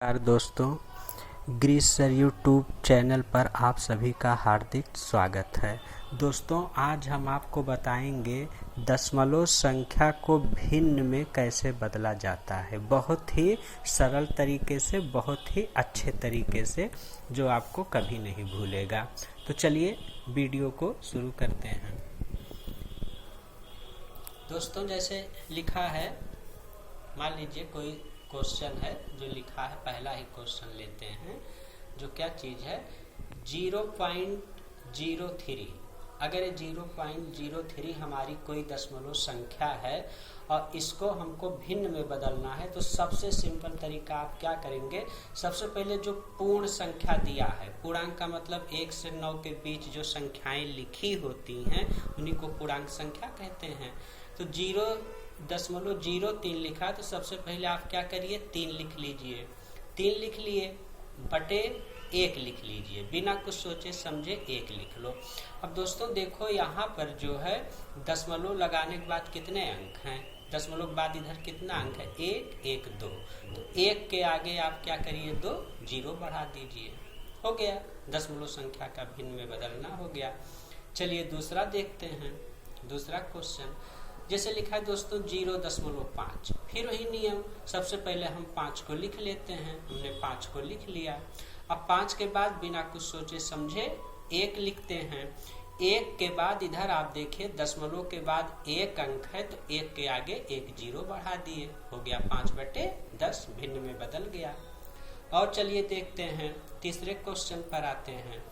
नमस्कार दोस्तों, Greece sir YouTube channel पर आप सभी का हार्दिक स्वागत है। दोस्तों, आज हम आपको बताएंगे दशमलव संख्या को भिन्न में कैसे बदला जाता है। बहुत ही सरल तरीके से, बहुत ही अच्छे तरीके से, जो आपको कभी नहीं भूलेगा। तो चलिए वीडियो को शुरू करते हैं। दोस्तों, जैसे लिखा है, मान लीजिए कोई क्वेश्चन है जो लिखा है, पहला ही क्वेश्चन लेते हैं। जो क्या चीज है, 0.03। अगर ये 0.03 हमारी कोई दशमलव संख्या है और इसको हमको भिन्न में बदलना है, तो सबसे सिंपल तरीका आप क्या करेंगे, सबसे पहले जो पूर्ण संख्या दिया है, पूर्णांक का मतलब 1 से 9 के बीच जो संख्याएं लिखी होती हैं उन्हीं को पूर्णांक संख्या कहते हैं। तो 0.03 लिखा, तो सबसे पहले आप क्या करिए, 3 लिख लीजिए। 3 लिख लिए बटे 1 लिख लीजिए, बिना कुछ सोचे समझे 1 लिख लो। अब दोस्तों देखो, यहाँ पर जो है दशमलव लगाने के बाद कितने अंक हैं, दशमलव के बाद इधर कितना अंक है, 1 1 2। तो 1 के आगे आप क्या करिए, 2 0 बढ़ा दीजिए, हो गया। दशमलव संख्या का भिन्न में बदलना हो गया। चलिए दूसरा देखते हैं। दूसरा क्वेश्चन जैसे लिखा है दोस्तों 0.5। फिर वही नियम, सबसे पहले हम 5 को लिख लेते हैं। हमने 5 को लिख लिया। अब 5 के बाद बिना कुछ सोचे समझे 1 लिखते हैं। 1 के बाद इधर आप देखिए दशमलव के बाद 1 अंक है, तो 1 के आगे 1 0 बढ़ा दिए, हो गया 5/10, भिन्न में बदल गया। और चलिए देखते हैं, तीसरे क्वेश्चन पर आते हैं।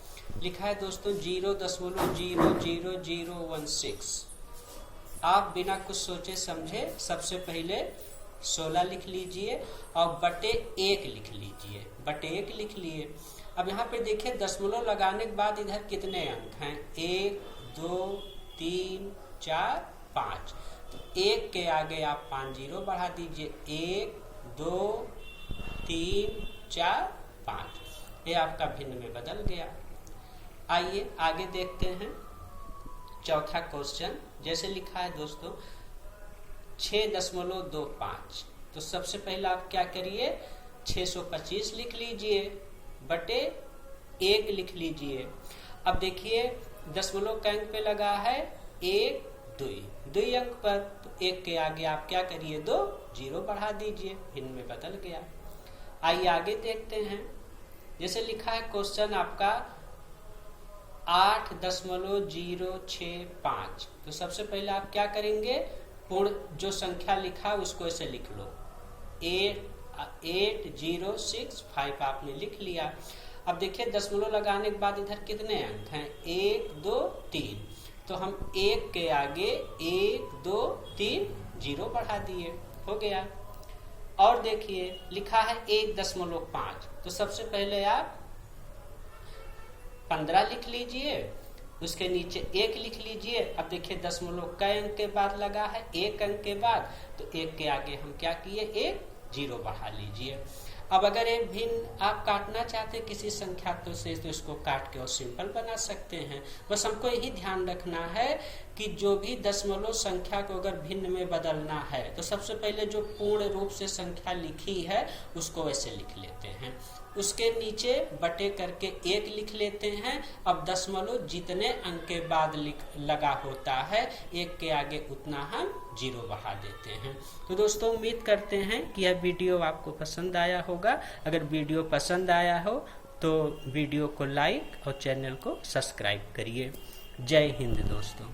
लिखा है दोस्तों 0.00016। आप बिना कुछ सोचे समझे सबसे पहले 16 लिख लीजिए और बटे 1 लिख लीजिए, बटे 1 लिख लिए। अब यहाँ पे देखिए दशमलव लगाने के बाद इधर कितने अंक हैं, 1 2 3 4 5। तो 1 के आगे आप 5 0 बढ़ा दीजिए, 1 2 3 4 5। ये आपका भिन्न में बदल गया। आइए आगे देखते हैं। चौथा क्वेश्चन जैसे लिखा है दोस्तों 6.25। तो सबसे पहले आप क्या करिए, 625 लिख लीजिए बटे 1 लिख लीजिए। अब देखिए दशमलव का अंक पे लगा है 1 2 अंक पर, तो 1 के आगे आप क्या करिए, 2 0 बढ़ा दीजिए, भिन्न में बदल गया। आइए आगे देखते हैं। जैसे लिखा है क्वेश्चन आपका 8.065। तो सबसे पहले आप क्या करेंगे, पूर्ण जो संख्या लिखा है उसको ऐसे लिख लो, 8065 आपने लिख लिया। अब देखिए दशमलव लगाने के बाद इधर कितने अंक हैं, 1 2 3। तो हम 1 के आगे 1 2 3 0 बढ़ा दिए, हो गया। और देखिए लिखा है 1.5। तो सबसे पहले आप 15 लिख लीजिए, उसके नीचे 1 लिख लीजिए। अब देखिए दशमलव कई अंक के बाद लगा है, 1 अंक के बाद, तो 1 के आगे हम क्या किए, 1 0 बढ़ा लीजिए। अब अगर एक भिन्न आप काटना चाहते किसी संख्या से, तो इसको काट के और सिंपल बना सकते हैं। बस हमको यही ध्यान रखना है कि जो भी दशमलव संख्या को अगर भिन्न में बदलना है, तो सबसे पहले जो पूर्ण रूप से संख्या लिखी है उसको ऐसे लिख लेते हैं, उसके नीचे बटे करके 1 लिख लेते हैं। अब दशमलव जितने अंक के बाद लगा होता है, 1 के आगे उतना हम 0 बढ़ा देते हैं। तो दोस्तों उम्मीद करते हैं कि यह वीडियो आपको पसंद आया होगा। अगर वीडियो पसंद आया हो तो वीडियो को लाइक और चैनल को सब्सक्राइब करिए। जय हिंद दोस्तों।